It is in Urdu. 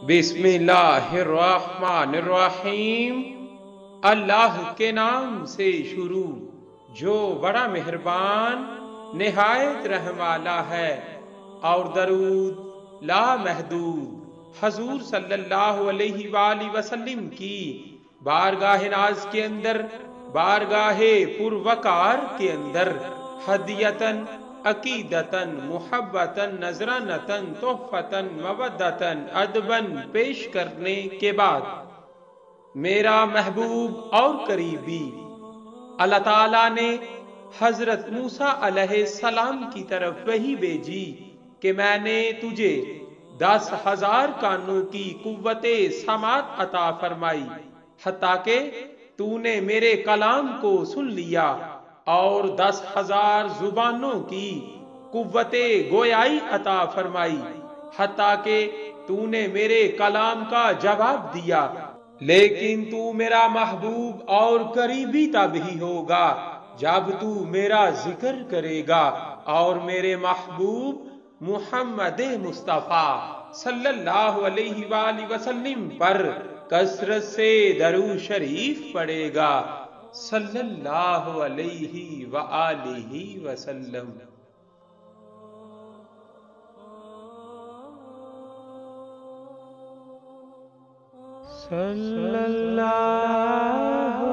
بسم اللہ الرحمن الرحیم۔ اللہ کے نام سے شروع جو بڑا مہربان نہایت رحم والا ہے، اور درود لا محدود حضور صلی اللہ علیہ وآلہ وسلم کی بارگاہ ناز کے اندر، بارگاہ پروقار کے اندر، ہدیتن عقیدتاً محبتاً نذرانتاً تحفتاً مودتاً ادباً پیش کرنے کے بعد، میرا محبوب اور قریبی اللہ تعالیٰ نے حضرت موسیٰ علیہ السلام کی طرف وحی بھیجی کہ میں نے تجھے 10,000 کانوں کی قوت سماعت عطا فرمائی، حتیٰ کہ تو نے میرے کلام کو سن لیا، اور 10,000 زبانوں کی قوت گویائی عطا فرمائی، حتیٰ کہ تو نے میرے کلام کا جواب دیا۔ لیکن تو میرا محبوب اور قریبی تب ہی ہوگا جب تو میرا ذکر کرے گا اور میرے محبوب محمد مصطفیٰ صلی اللہ علیہ وآلہ وسلم پر کثرت سے درود شریف پڑھے گا، صلی اللہ علیہ وآلہ وسلم۔ صلی اللہ